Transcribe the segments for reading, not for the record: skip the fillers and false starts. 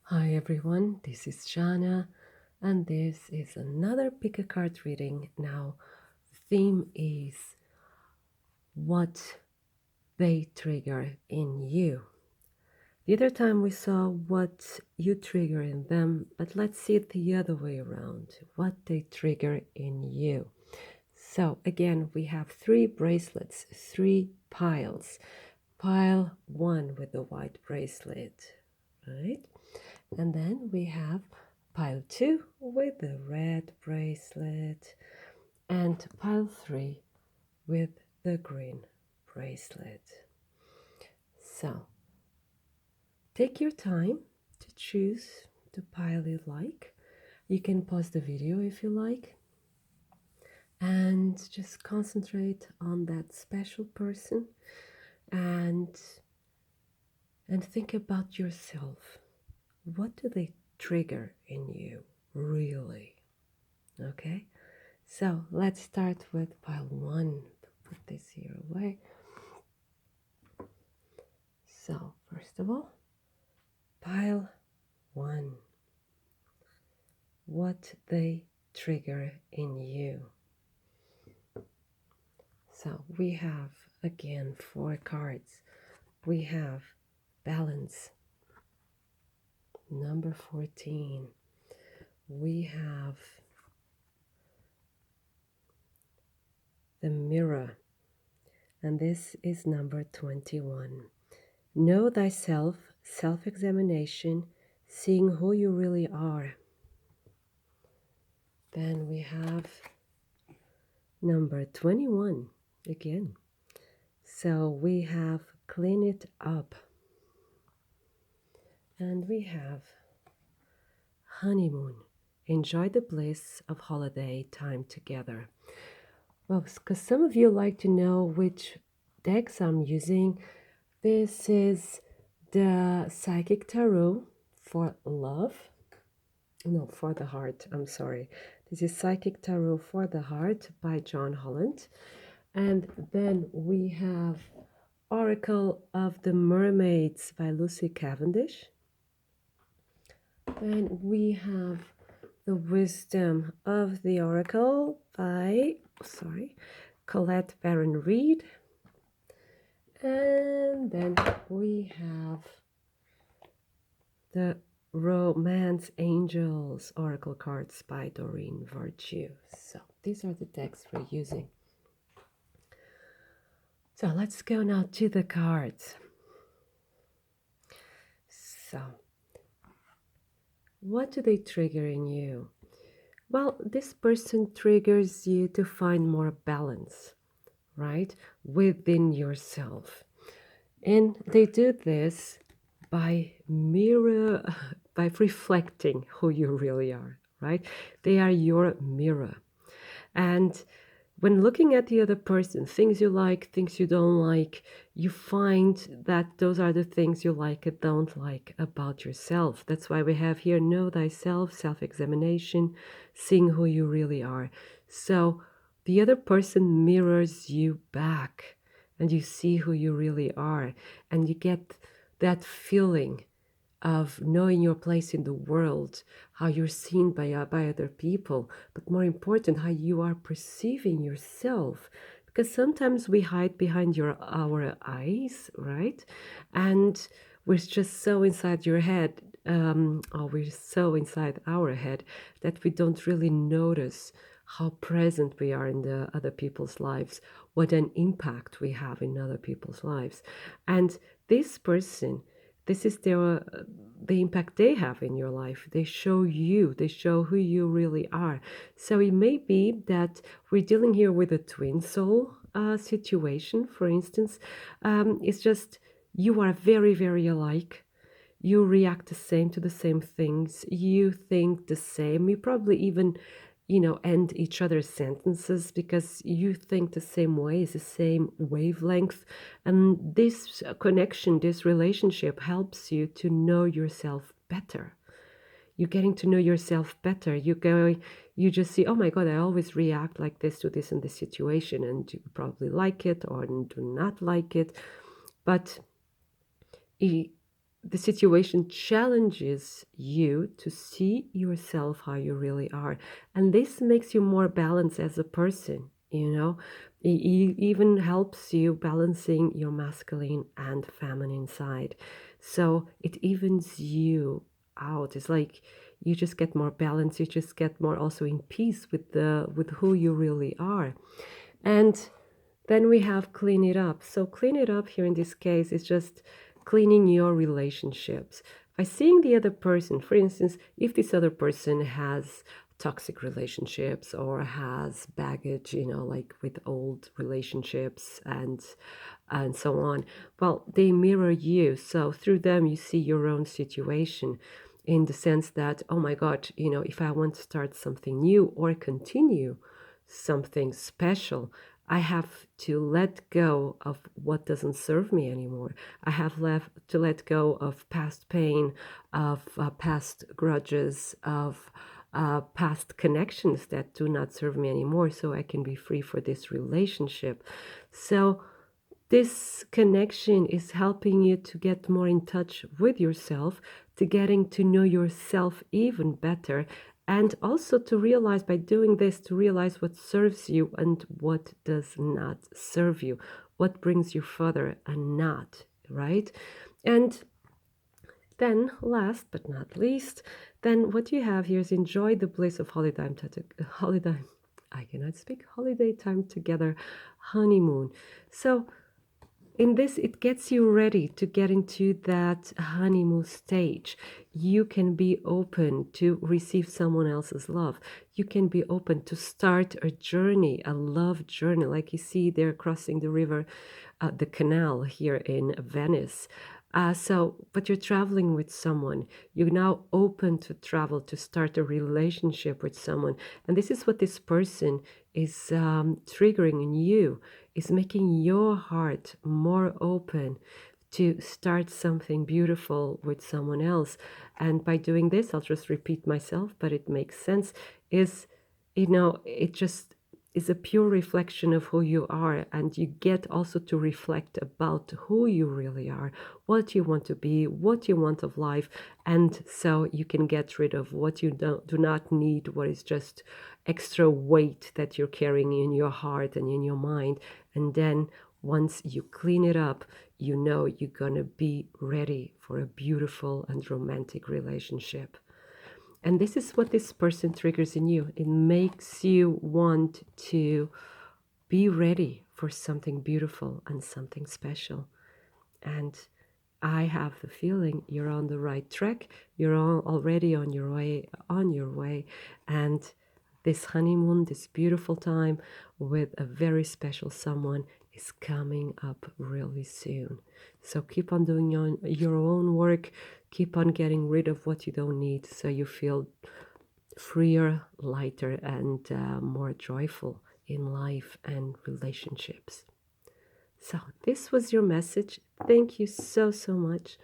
Hi everyone, this is Shannah, and this is another pick a card reading. Now, the theme is what they trigger in you. The other time we saw what you trigger in them, but let's see it the other way around, what they trigger in you. So, again, we have three bracelets, three piles. Pile one with the white bracelet, right? And then we have pile 2 with the red bracelet and pile 3 with the green bracelet. So take your time to choose the pile you like. You can pause the video if you like and just concentrate on that special person and think about yourself. What do they trigger in you really? Okay? So let's start with pile 1. Put this here away. So first of all, pile 1. What they trigger in you. So we have again 4 cards. We have balance, number 14. We have the mirror, and this is number 21. Know thyself, self-examination, seeing who you really are. Then we have number 21 again. So we have clean it up. And we have honeymoon. Enjoy the bliss of holiday time together. Well, because some of you like to know which decks I'm using. This is the Psychic Tarot for love. No, for the heart. I'm sorry. This is Psychic Tarot for the Heart by John Holland. And then we have Oracle of the Mermaids by Lucy Cavendish. Then we have the Wisdom of the Oracle by, Colette Baron Reed. And then we have the Romance Angels Oracle cards by Doreen Virtue. So these are the decks we're using. So let's go now to the cards. So what do they trigger in you? Well, this person triggers you to find more balance, right, within yourself. And they do this by by reflecting who you really are, right? They are your mirror. And when looking at the other person, things you like, things you don't like, you find that those are the things you like and don't like about yourself. That's why we have here know thyself, self-examination, seeing who you really are. So the other person mirrors you back and you see who you really are, and you get that feeling of knowing your place in the world, how you're seen by other people, but more important, how you are perceiving yourself. Because sometimes we hide behind our eyes, right? And we're just so inside your head, or we're so inside our head that we don't really notice how present we are in the other people's lives, what an impact we have in other people's lives. And this person, this is the impact they have in your life. They show you, they show who you really are. So it may be that we're dealing here with a twin soul situation, for instance. It's just you are very, very alike. You react the same to the same things. You think the same. You probably even end each other's sentences because you think the same way, is the same wavelength. And this connection, this relationship helps you to know yourself better. You're getting to know yourself better. You just see, oh my God, I always react like this to this and this situation, and you probably like it or do not like it. But the situation challenges you to see yourself how you really are. And this makes you more balanced as a person, you know. It even helps you balancing your masculine and feminine side. So it evens you out. It's like you just get more balance, you just get more also in peace with who you really are. And then we have clean it up. So clean it up here in this case is just cleaning your relationships by seeing the other person. For instance, if this other person has toxic relationships or has baggage, like with old relationships and so on, well, they mirror you. So through them, you see your own situation in the sense that, oh my God, if I want to start something new or continue something special, I have to let go of what doesn't serve me anymore. I have left to let go of past pain, of past grudges, of past connections that do not serve me anymore, so I can be free for this relationship. So this connection is helping you to get more in touch with yourself, to getting to know yourself even better, and also to realize by doing this, to realize what serves you and what does not serve you, what brings you further and not, right? And then, last but not least, then what you have here is enjoy the bliss of holiday. I cannot speak. Holiday time together, honeymoon. So in this, it gets you ready to get into that honeymoon stage. You can be open to receive someone else's love. You can be open to start a journey, a love journey, like you see there crossing the river, the canal here in Venice. But you're traveling with someone. You're now open to travel, to start a relationship with someone. And this is what this person is triggering in you, is making your heart more open to start something beautiful with someone else. And by doing this, I'll just repeat myself, but it makes sense, is, it just is a pure reflection of who you are, and you get also to reflect about who you really are, what you want to be, what you want of life, and so you can get rid of what you do not need, what is just extra weight that you're carrying in your heart and in your mind. And then once you clean it up, you're gonna be ready for a beautiful and romantic relationship. And this is what this person triggers in you. It makes you want to be ready for something beautiful and something special. And I have the feeling you're on the right track. You're already on your way. And this honeymoon, this beautiful time with a very special someone is coming up really soon. So keep on doing your own work. Keep on getting rid of what you don't need so you feel freer, lighter, and more joyful in life and relationships. So this was your message. Thank you so, so much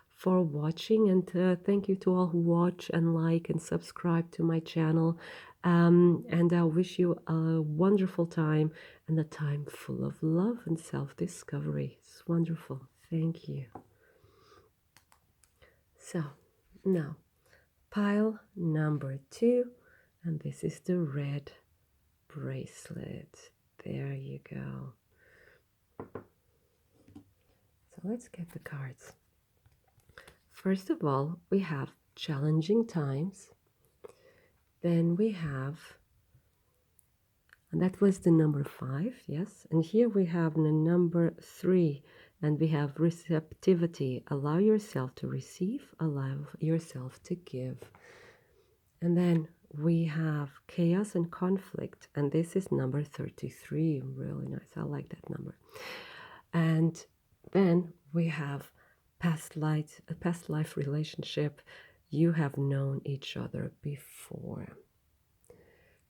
for watching, and thank you to all who watch and like and subscribe to my channel. And I wish you a wonderful time, and a time full of love and self-discovery. It's wonderful. Thank you. So now, pile number 2, and this is the red bracelet. There you go. So let's get the cards. First of all, we have challenging times. Then we have, and that was the number 5, yes. And here we have the number 3, and we have receptivity. Allow yourself to receive, allow yourself to give. And then we have chaos and conflict, and this is number 33. Really nice. I like that number. And then we have a past life relationship. You have known each other before.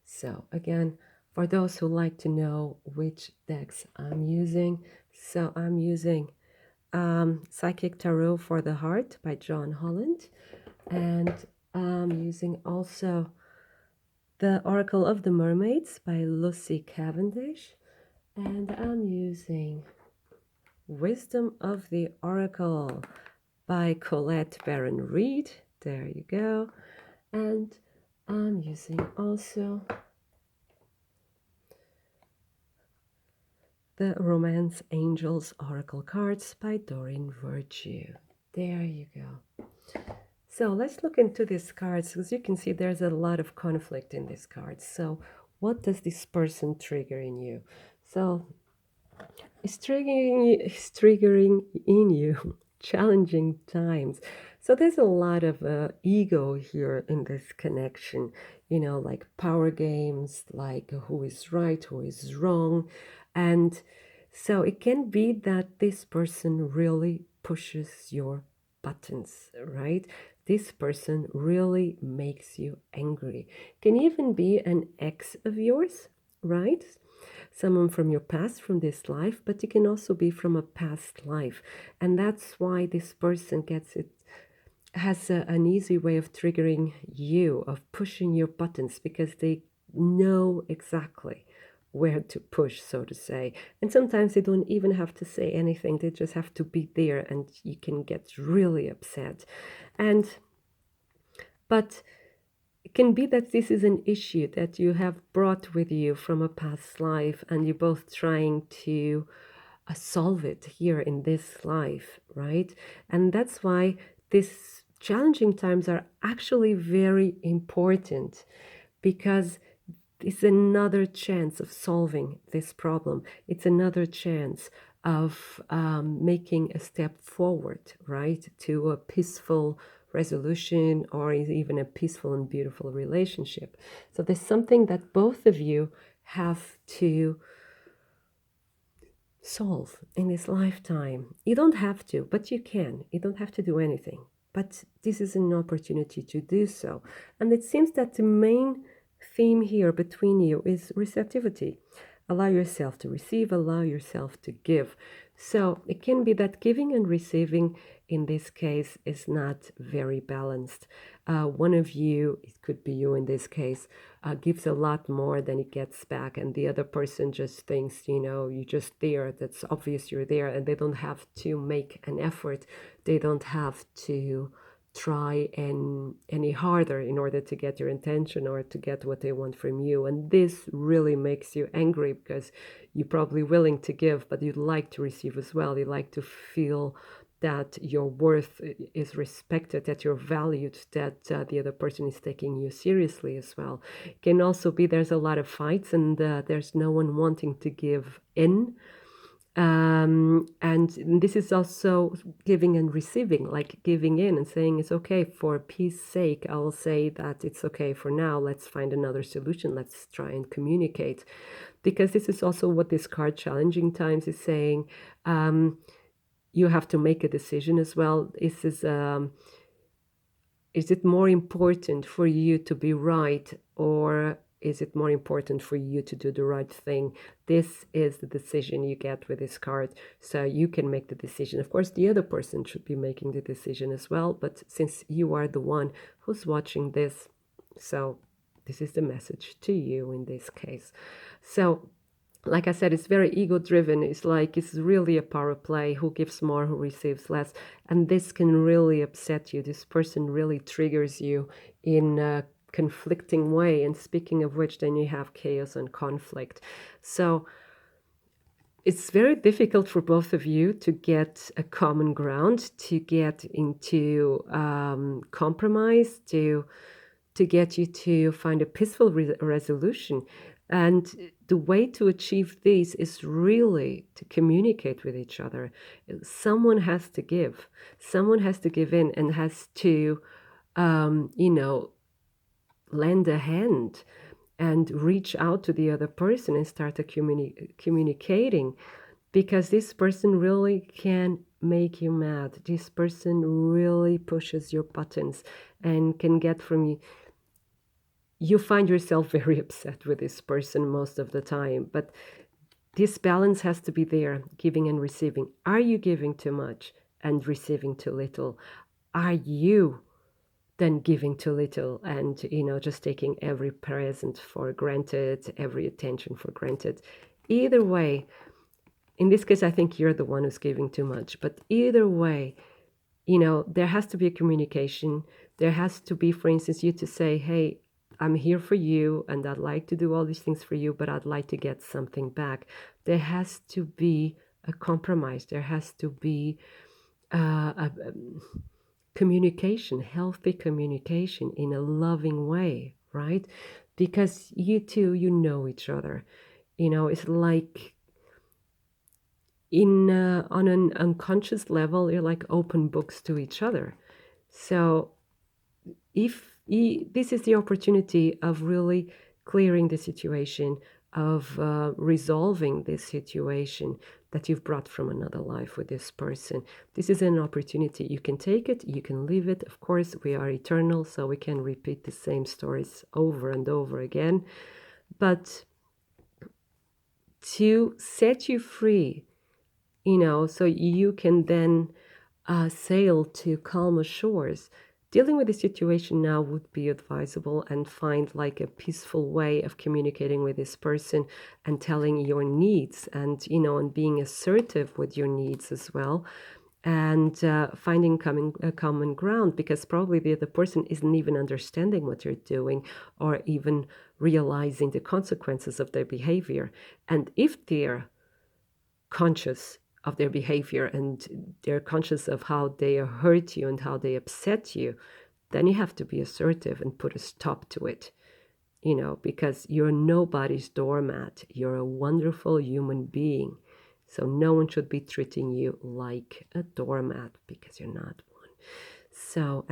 So again, for those who like to know which decks I'm using, so I'm using Psychic Tarot for the Heart by John Holland, and I'm using also the Oracle of the Mermaids by Lucy Cavendish, and I'm using Wisdom of the Oracle by Colette Baron Reed. There you go. And I'm using also the Romance Angels Oracle cards by Doreen Virtue. There you go. So let's look into these cards. As you can see, there's a lot of conflict in these cards. So what does this person trigger in you? So it's triggering in you challenging times. So there's a lot of ego here in this connection, like power games, like who is right, who is wrong. And so it can be that this person really pushes your buttons, right? This person really makes you angry. Can even be an ex of yours, right? Someone from your past, from this life, but it can also be from a past life. And that's why this person has an easy way of triggering you, of pushing your buttons, because they know exactly where to push, so to say. And sometimes they don't even have to say anything, they just have to be there, and you can get really upset. But it can be that this is an issue that you have brought with you from a past life, and you're both trying to solve it here in this life, right? And that's why these challenging times are actually very important, because it's another chance of solving this problem. It's another chance of making a step forward, right, to a peaceful resolution, or even a peaceful and beautiful relationship. So there's something that both of you have to solve in this lifetime. You don't have to, but you can. You don't have to do anything. But this is an opportunity to do so. And it seems that the main theme here between you is receptivity. Allow yourself to receive, allow yourself to give. So it can be that giving and receiving in this case is not very balanced. One of you, it could be you in this case, gives a lot more than it gets back, and the other person just thinks, you're just there. That's obvious you're there, and they don't have to make an effort. They don't have to try any harder in order to get your attention or to get what they want from you. And this really makes you angry, because you're probably willing to give, but you'd like to receive as well. You like to feel that your worth is respected, that you're valued, that the other person is taking you seriously as well. It can also be there's a lot of fights, and there's no one wanting to give in. And this is also giving and receiving, like giving in and saying it's okay. For peace sake, I will say that it's okay for now. Let's find another solution. Let's try and communicate. Because this is also what this card Challenging Times is saying. You have to make a decision as well. Is it more important for you to be right, or is it more important for you to do the right thing? This is the decision you get with this card. So you can make the decision. Of course, the other person should be making the decision as well. But since you are the one who's watching this, so this is the message to you in this case. So like I said, it's very ego driven. It's really a power play. Who gives more, who receives less. And this can really upset you. This person really triggers you in a conflicting way. And speaking of which, then you have chaos and conflict. So it's very difficult for both of you to get a common ground, to get into compromise, to get you to find a peaceful resolution. And the way to achieve this is really to communicate with each other. Someone has to give. Someone has to give in and has to, lend a hand and reach out to the other person and start communicating, because this person really can make you mad. This person really pushes your buttons and can get from you. You find yourself very upset with this person most of the time, but this balance has to be there, giving and receiving. Are you giving too much and receiving too little? Are you then giving too little and, just taking every present for granted, every attention for granted? Either way, in this case, I think you're the one who's giving too much, but either way, there has to be a communication. There has to be, for instance, you to say, hey, I'm here for you and I'd like to do all these things for you, but I'd like to get something back. There has to be a compromise. There has to be a communication, healthy communication in a loving way, right? Because you two, you know each other. It's like on an unconscious level, you're like open books to each other. So if this is the opportunity of really clearing the situation, of resolving this situation that you've brought from another life with this person. This is an opportunity. You can take it, you can leave it. Of course, we are eternal, so we can repeat the same stories over and over again. But to set you free, so you can then sail to calmer shores. Dealing with the situation now would be advisable, and find like a peaceful way of communicating with this person and telling your needs, and being assertive with your needs as well, and finding a common ground, because probably the other person isn't even understanding what you're doing or even realizing the consequences of their behavior. And if they're conscious of their behavior and they're conscious of how they hurt you and how they upset you, then you have to be assertive and put a stop to it, because you're nobody's doormat. You're a wonderful human being. So no one should be treating you like a doormat, because you're not one. So,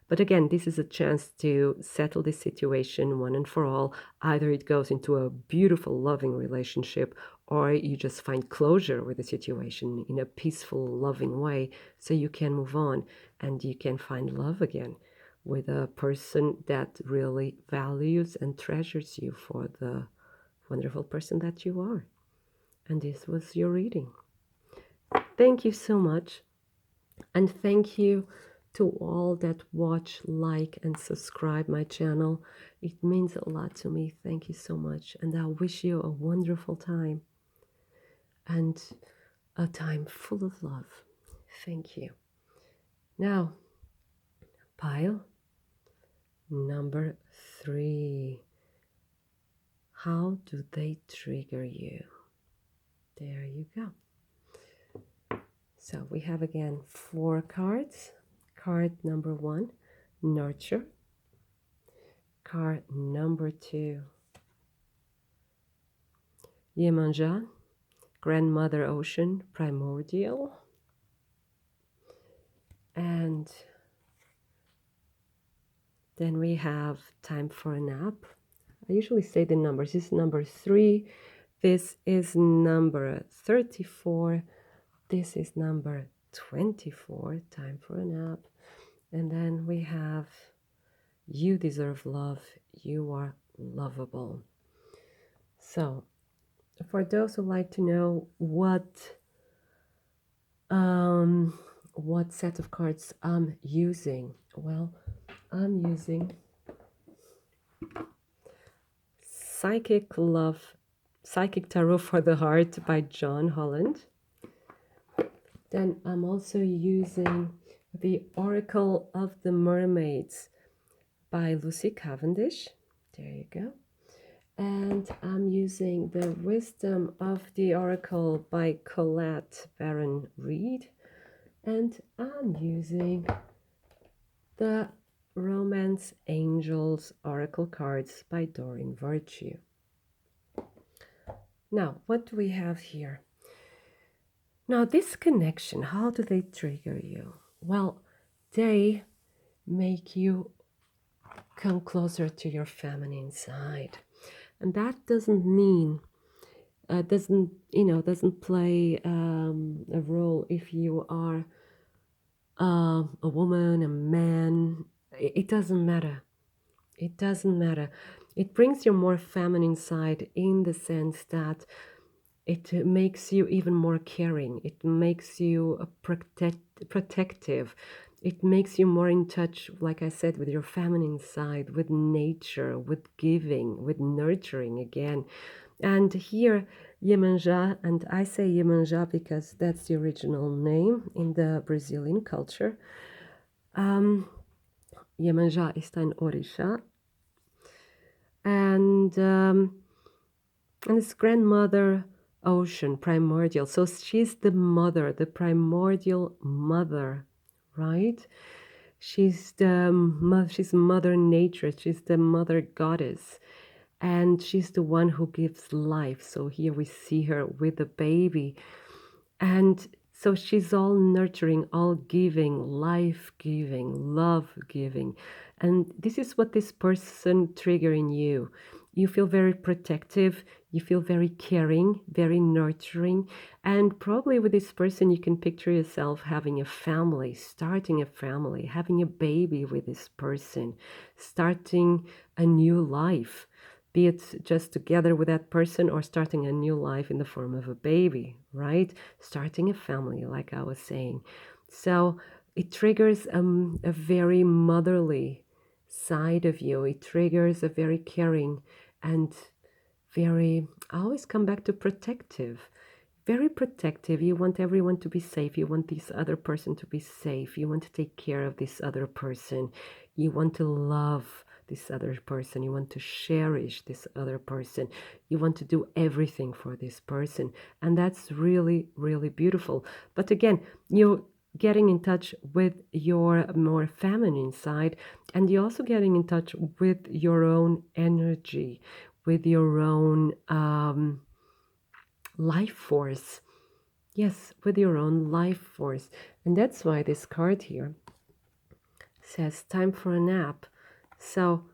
but again, this is a chance to settle this situation one and for all. Either it goes into a beautiful, loving relationship, or you just find closure with the situation in a peaceful, loving way, so you can move on and you can find love again with a person that really values and treasures you for the wonderful person that you are. And this was your reading. Thank you so much. And thank you to all that watch, like, and subscribe my channel. It means a lot to me. Thank you so much. And I wish you a wonderful time, and a time full of love. Thank you. Now, pile number 3. How do they trigger you? There you go. So we have again 4 cards. Card number 1, nurture. Card number 2, Yemanja, grandmother ocean, primordial. And then we have time for a nap. I usually say the numbers. This is number 3. This is number 34. This is number 24. Time for a nap. And then we have, you deserve love. You are lovable. So, for those who like to know what set of cards I'm using, well, I'm using Psychic Tarot for the Heart by John Holland. Then I'm also using the Oracle of the Mermaids by Lucy Cavendish. There you go. And I'm using the Wisdom of the Oracle by Colette Baron Reed. And I'm using the Romance Angels Oracle cards by Doreen Virtue. Now, what do we have here? Now, this connection, how do they trigger you? Well, they make you come closer to your feminine side. And that doesn't mean, doesn't play a role if you are a woman, a man. It doesn't matter. It doesn't matter. It brings your more feminine side, in the sense that it makes you even more caring. It makes you protective. It makes you more in touch, like I said, with your feminine side, with nature, with giving, with nurturing again. And here, Iemanjá, and I say Iemanjá because that's the original name in the Brazilian culture. Iemanjá is an Orisha, and his grandmother, Ocean, primordial. So she's the mother, the primordial mother, right? She's she's Mother Nature. She's the mother goddess, and she's the one who gives life. So here we see her with the baby, and so she's all nurturing, all giving, life giving, love giving. And this is what this person trigger in you. You feel very protective, you feel very caring, very nurturing. And probably with this person, you can picture yourself having a family, starting a family, having a baby with this person, starting a new life, be it just together with that person or starting a new life in the form of a baby, right? Starting a family, like I was saying. So it triggers a very motherly side of you. It triggers a very caring and very, I always come back to protective. Very protective. You want everyone to be safe. You want this other person to be safe. You want to take care of this other person. You want to love this other person. You want to cherish this other person. You want to do everything for this person. And that's really, really beautiful. But again, you're getting in touch with your more feminine side, and you're also getting in touch with your own energy, with your own life force. Yes, with your own life force. And that's why this card here says time for a nap. So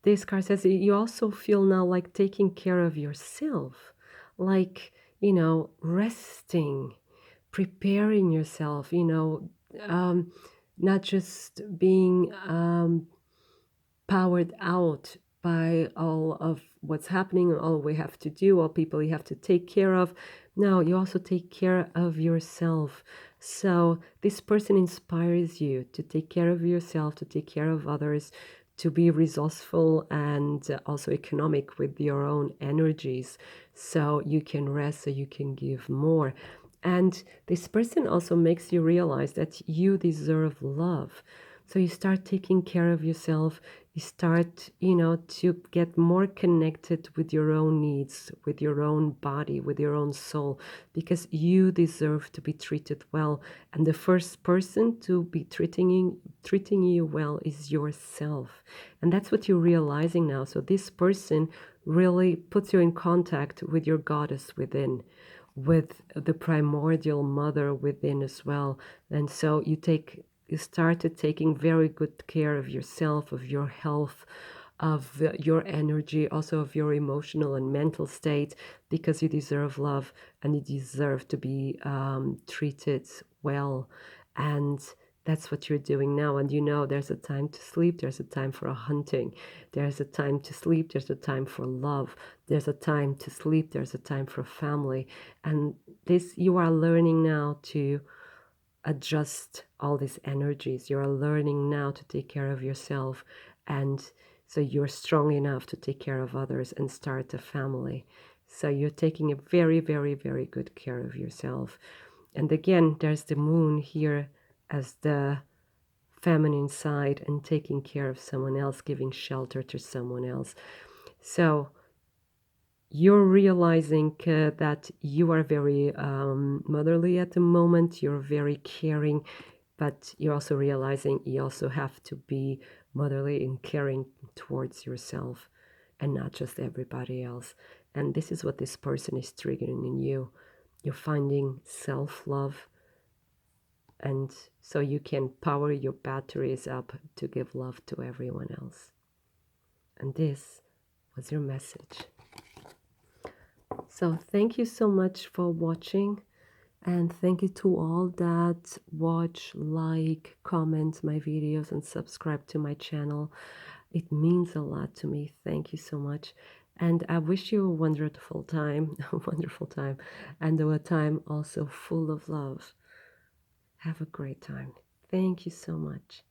this card says you also feel now like taking care of yourself, like, resting, preparing yourself, not just being powered out by all of what's happening, all we have to do, all people you have to take care of. No, you also take care of yourself. So this person inspires you to take care of yourself, to take care of others, to be resourceful and also economic with your own energies, so you can rest, so you can give more. And this person also makes you realize that you deserve love. So you start taking care of yourself. You start, to get more connected with your own needs, with your own body, with your own soul, because you deserve to be treated well. And the first person to be treating you well is yourself. And that's what you're realizing now. So this person really puts you in contact with your goddess within, with the primordial mother within as well. And so you started taking very good care of yourself, of your health, of your energy, also of your emotional and mental state, because you deserve love and you deserve to be treated well. And that's what you're doing now. And there's a time to sleep, there's a time for a hunting, there's a time to sleep, there's a time for love, there's a time to sleep, there's a time for family. And this, you are learning now to adjust all these energies. You're learning now to take care of yourself, and so you're strong enough to take care of others and start a family. So you're taking a very, very, very good care of yourself. And again, there's the moon here as the feminine side and taking care of someone else, giving shelter to someone else. So you're realizing that you are very motherly at the moment, you're very caring, but you're also realizing you also have to be motherly and caring towards yourself and not just everybody else. And this is what this person is triggering in you. You're finding self-love, and so you can power your batteries up to give love to everyone else. And this was your message. So thank you so much for watching, and thank you to all that watch, like, comment my videos and subscribe to my channel. It means a lot to me. Thank you so much. And I wish you a wonderful time, a wonderful time, and a time also full of love. Have a great time. Thank you so much.